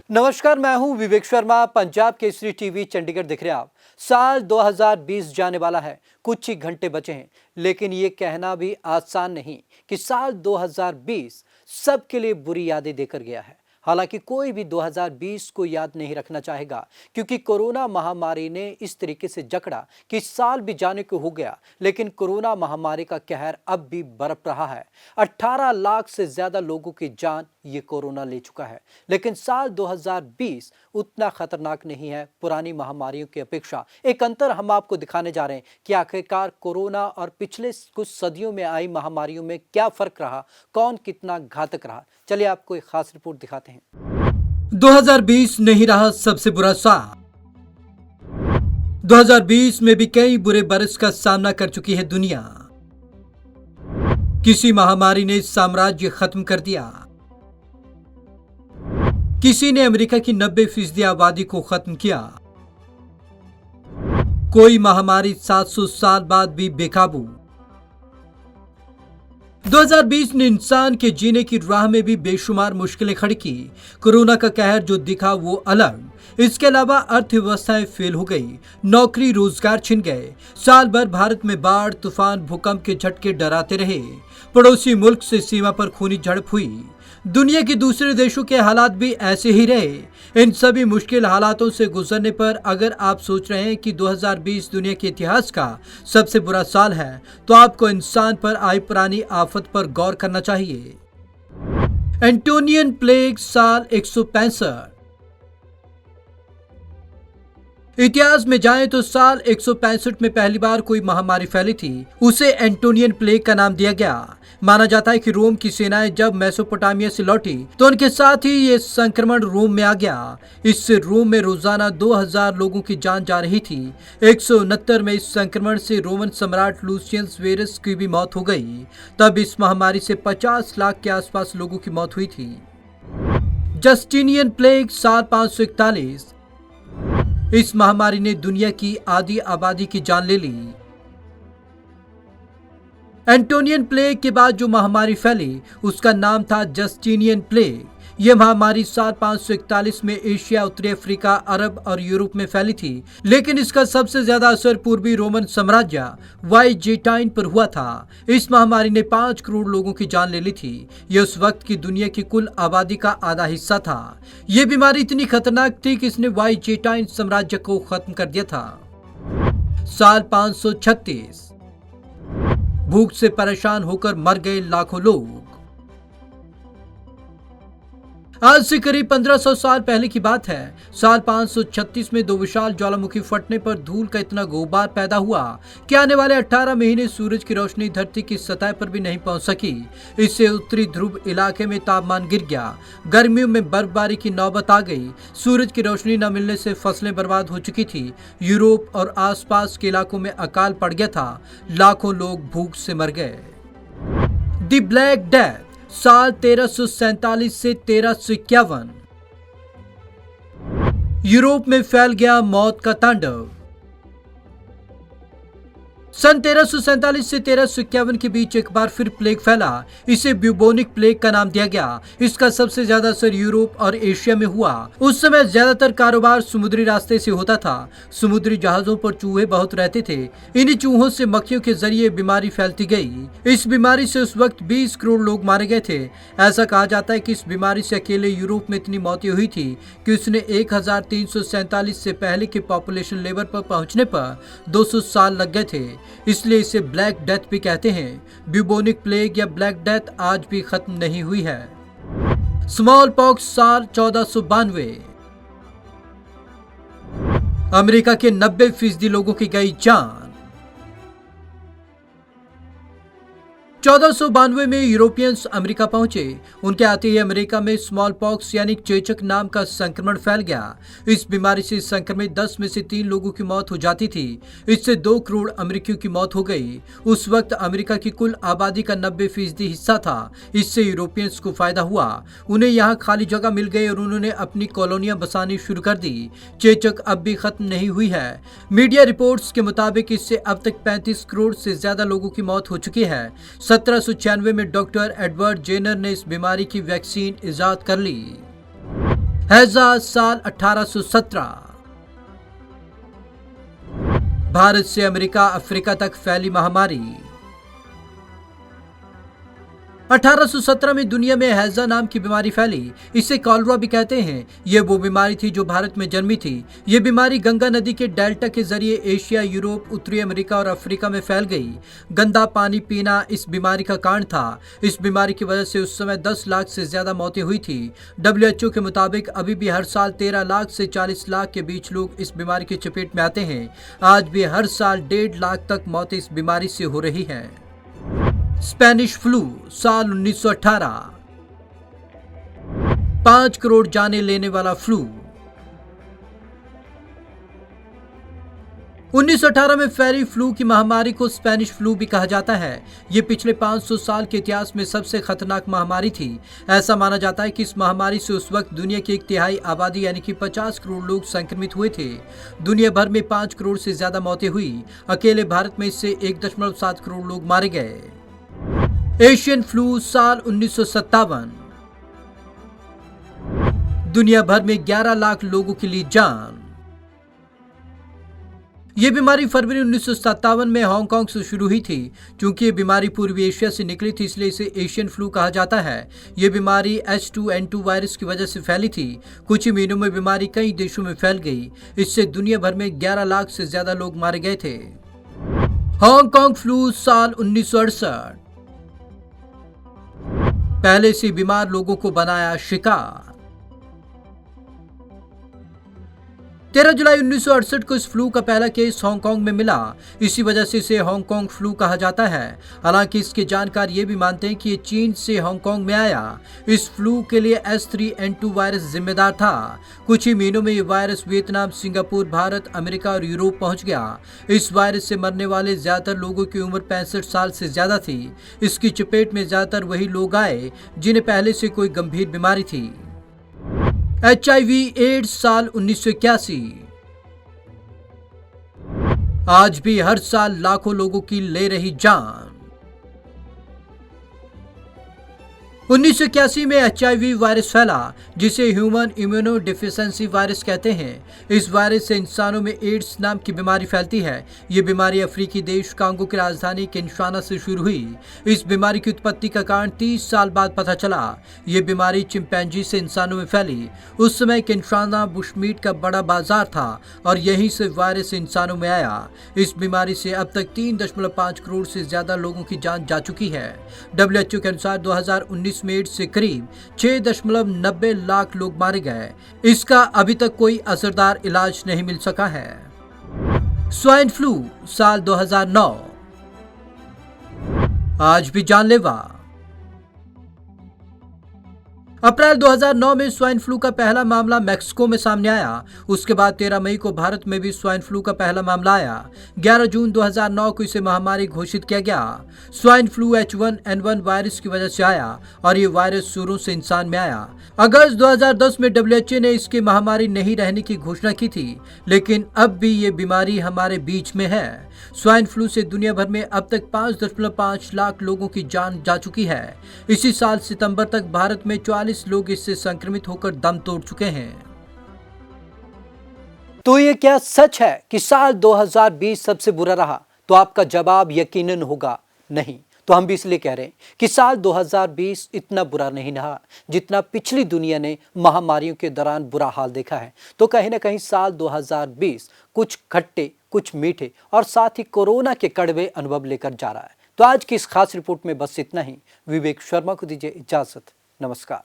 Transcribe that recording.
नमस्कार, मैं हूं विवेक शर्मा। पंजाब केसरी टीवी चंडीगढ़ दिख रहे हैं आप। साल 2020 जाने वाला है, कुछ ही घंटे बचे हैं, लेकिन ये कहना भी आसान नहीं कि साल 2020 सबके लिए बुरी यादें देकर गया है। हालांकि कोई भी 2020 को याद नहीं रखना चाहेगा, क्योंकि कोरोना महामारी ने इस तरीके से जकड़ा कि साल भी जाने को हो गया, लेकिन कोरोना महामारी का कहर अब भी बरप रहा है। 18 लाख से ज्यादा लोगों की जान ये कोरोना ले चुका है। लेकिन साल 2020 उतना खतरनाक नहीं है पुरानी महामारियों की अपेक्षा। एक अंतर हम आपको दिखाने जा रहे हैं कि आखिरकार कोरोना और पिछले कुछ सदियों में आई महामारियों में क्या फर्क रहा, कौन कितना घातक रहा। चलिए आपको एक खास रिपोर्ट दिखाते हैं। 2020 नहीं रहा सबसे बुरा साल। 2020 में भी कई बुरे बरस का सामना कर चुकी है दुनिया। किसी महामारी ने साम्राज्य खत्म कर दिया, किसी ने अमेरिका की 90% आबादी को खत्म किया, कोई महामारी 700 साल बाद भी बेकाबू। 2020 ने इंसान के जीने की राह में भी बेशुमार मुश्किलें खड़ी की। कोरोना का कहर जो दिखा वो अलग। इसके अलावा अर्थव्यवस्थाएं फेल हो गई, नौकरी रोजगार छिन गए। साल भर भारत में बाढ़, तूफान, भूकंप के झटके डराते रहे। पड़ोसी मुल्क से सीमा पर खूनी झड़प हुई। दुनिया के दूसरे देशों के हालात भी ऐसे ही रहे। इन सभी मुश्किल हालातों से गुजरने पर अगर आप सोच रहे हैं कि 2020 दुनिया के इतिहास का सबसे बुरा साल है, तो आपको इंसान पर आई पुरानी आफत पर गौर करना चाहिए। एंटोनियन प्लेग साल 165। इतिहास में जाएं तो साल 165 में पहली बार कोई महामारी फैली थी। उसे एंटोनियन प्लेग का नाम दिया गया। माना जाता है कि रोम की सेनाएं जब मेसोपोटामिया से लौटी तो उनके साथ ही ये संक्रमण रोम में आ गया। इससे रोम में रोजाना 2000 लोगों की जान जा रही थी। 169 में इस संक्रमण से रोमन सम्राट लूसियस वेरस की भी मौत हो गई। तब इस महामारी से 50 लाख के आसपास लोगों की मौत हुई थी। जस्टिनियन प्लेग साल 541। इस महामारी ने दुनिया की आधी आबादी की जान ले ली। एंटोनियन प्लेग के बाद जो महामारी फैली उसका नाम था जस्टिनियन प्लेग। यह महामारी साल 541 में एशिया, उत्तरी अफ्रीका, अरब और यूरोप में फैली थी, लेकिन इसका सबसे ज्यादा असर पूर्वी रोमन साम्राज्य वाइजेंटाइन पर हुआ था। इस महामारी ने 5 करोड़ लोगों की जान ले ली थी। यह उस वक्त की दुनिया की कुल आबादी का आधा हिस्सा था। यह बीमारी इतनी खतरनाक थी कि इसने वाइजेंटाइन साम्राज्य को खत्म कर दिया था। साल 536। भूख से परेशान होकर मर गए लाखों लोग। आज से करीब 1500 साल पहले की बात है। साल 536 में 2 विशाल ज्वालामुखी फटने पर धूल का इतना गुबार पैदा हुआ कि आने वाले 18 महीने सूरज की रोशनी धरती की सतह पर भी नहीं पहुंच सकी। इससे उत्तरी ध्रुव इलाके में तापमान गिर गया। गर्मियों में बर्फबारी की नौबत आ गई। सूरज की रोशनी न मिलने से फसलें बर्बाद हो चुकी थी। यूरोप और आसपास के इलाकों में अकाल पड़ गया था। लाखों लोग भूख से मर गए। द ब्लैक डेथ साल 1347 से 1351। यूरोप में फैल गया मौत का तांडव। सन 1347 से 1351 के बीच एक बार फिर प्लेग फैला। इसे ब्यूबोनिक प्लेग का नाम दिया गया। इसका सबसे ज्यादा असर यूरोप और एशिया में हुआ। उस समय ज्यादातर कारोबार समुद्री रास्ते से होता था। समुद्री जहाजों पर चूहे बहुत रहते थे। इन्हीं चूहों से मक्खियों के जरिए बीमारी फैलती गई। इस बीमारी से उस वक्त 20 करोड़ लोग मारे गए थे। ऐसा कहा जाता है कि इस बीमारी से अकेले यूरोप में इतनी मौतें हुई थी कि उसने 1347 से पहले के पॉपुलेशन लेवल पर पहुंचने पर 200 साल लग गए थे। इसलिए इसे ब्लैक डेथ भी कहते हैं। ब्यूबोनिक प्लेग या ब्लैक डेथ आज भी खत्म नहीं हुई है। स्मॉल पॉक्स साल 1492। अमेरिका के 90% लोगों की गई जान। 1492 में यूरोपियंस अमेरिका पहुंचे। उनके आते ही अमेरिका में स्मॉल पॉक्स यानी चेचक नाम का संक्रमण फैल गया। इस बीमारी से संक्रमित 10 में से 3 लोगों की मौत हो जाती थी। इससे 2 करोड़ अमेरिकियों की मौत हो गई। उस वक्त अमेरिका की कुल आबादी का 90% हिस्सा था। इससे यूरोपियंस को फायदा हुआ। उन्हें यहाँ खाली जगह मिल गई और उन्होंने अपनी कॉलोनियां बसानी शुरू कर दी। चेचक अब भी खत्म नहीं हुई है। मीडिया रिपोर्ट्स के मुताबिक इससे अब तक 35 करोड़ से ज्यादा लोगों की मौत हो चुकी है। 1796 में डॉक्टर एडवर्ड जेनर ने इस बीमारी की वैक्सीन इजाद कर ली। हैजा साल 1817। भारत से अमेरिका अफ्रीका तक फैली महामारी। 1817 में दुनिया में हैजा नाम की बीमारी फैली। इसे कॉलरा भी कहते हैं। यह वो बीमारी थी जो भारत में जन्मी थी। यह बीमारी गंगा नदी के डेल्टा के जरिए एशिया, यूरोप, उत्तरी अमेरिका और अफ्रीका में फैल गई। गंदा पानी पीना इस बीमारी का कारण था। इस बीमारी की वजह से उस समय 10 लाख से ज्यादा मौतें हुई थी। WHO के मुताबिक अभी भी हर साल 13 लाख से 40 लाख के बीच लोग इस बीमारी की चपेट में आते हैं। आज भी हर साल 1.5 लाख तक मौतें इस बीमारी से हो रही हैं। स्पेनिश फ्लू साल 1918। 5 करोड़ जाने लेने वाला फ्लू। 1918 में फैली फ्लू की महामारी को स्पेनिश फ्लू भी कहा जाता है। ये पिछले 500 साल के इतिहास में सबसे खतरनाक महामारी थी। ऐसा माना जाता है कि इस महामारी से उस वक्त दुनिया की 1/3 आबादी यानी कि 50 करोड़ लोग संक्रमित हुए थे। दुनिया भर में 5 करोड़ से ज्यादा मौतें हुई। अकेले भारत में इससे 1.7 करोड़ लोग मारे गए। एशियन फ्लू साल 1957। दुनिया भर में 11 लाख लोगों के लिए जान। यह बीमारी फरवरी 1957 में हांगकांग से शुरू हुई थी। चूंकि ये बीमारी पूर्वी एशिया से निकली थी इसलिए इसे एशियन फ्लू कहा जाता है। यह बीमारी H2N2 वायरस की वजह से फैली थी। कुछ ही महीनों में बीमारी कई देशों में फैल गई। इससे दुनिया भर में 11 लाख से ज्यादा लोग मारे गए थे। हांगकांग फ्लू साल 1968। पहले से बीमार लोगों को बनाया शिकार। 13 जुलाई 1968 को इस फ्लू का पहला केस हांगकांग में मिला। इसी वजह से इसे हांगकांग फ्लू कहा जाता है। हालांकि इसके जानकार ये भी मानते हैं कि ये चीन से हांगकांग में आया। इस फ्लू के लिए H3N2 वायरस जिम्मेदार था। कुछ ही महीनों में ये virus Vietnam, Singapore, Bharat, America और यूरोप पहुंच गया। इस वायरस से मरने वाले ज्यादातर लोगों की उम्र 65 साल से ज्यादा थी। इसकी चपेट में ज्यादातर वही लोग आए जिन्हें पहले से कोई गंभीर बीमारी थी। HIV एड्स साल 1981। आज भी हर साल लाखों लोगों की ले रही जान। 1981 में HIV वायरस फैला जिसे ह्यूमन इम्यूनो डिफिशिएंसी वायरस कहते हैं। इस वायरस से इंसानों में एड्स नाम की बीमारी फैलती है। ये बीमारी अफ्रीकी देश कांगो की राजधानी किनशासा से शुरू हुई। इस बीमारी की उत्पत्ति का कारण 30 साल बाद पता चला। ये बीमारी चिंपैंजी से इंसानों में फैली। उस समय किनशासा बुशमीट का बड़ा बाजार था और यहीं से वायरस इंसानों में आया। इस बीमारी से अब तक 3.5 करोड़ से ज्यादा लोगों की जान जा चुकी है। WHO के अनुसार 2019 में एड्स से करीब 6.90 लाख लोग मारे गए। इसका अभी तक कोई असरदार इलाज नहीं मिल सका है। स्वाइन फ्लू साल 2009। आज भी जानलेवा। अप्रैल 2009 में स्वाइन फ्लू का पहला मामला मैक्सिको में सामने आया। उसके बाद 13 मई को भारत में भी स्वाइन फ्लू का पहला मामला आया। 11 जून 2009 को इसे महामारी घोषित किया गया। स्वाइन फ्लू H1N1 वायरस की वजह से आया और ये वायरस सूरों से इंसान में आया। अगस्त 2010 में WHO ने इसकी महामारी नहीं रहने की घोषणा की थी, लेकिन अब भी ये बीमारी हमारे बीच में है। स्वाइन फ्लू से दुनिया भर में अब तक 5.5 लाख लोगों की जान जा चुकी है। इसी साल सितंबर तक भारत में 44 लोग इससे संक्रमित होकर दम तोड़ चुके हैं। तो ये क्या सच है कि साल 2020 सबसे बुरा रहा? तो आपका जवाब यकीनन होगा नहीं। तो हम भी इसलिए कह रहे हैं कि साल 2020 इतना बुरा नहीं रहा जितना पिछली दुनिया ने महामारियों के दौरान बुरा हाल देखा है। तो कहीं ना कहीं साल 2020 कुछ खट्टे, कुछ मीठे और साथ ही कोरोना के कड़वे अनुभव लेकर जा रहा है। तो आज की इस खास रिपोर्ट में बस इतना ही। विवेक शर्मा को दीजिए इजाजत। नमस्कार।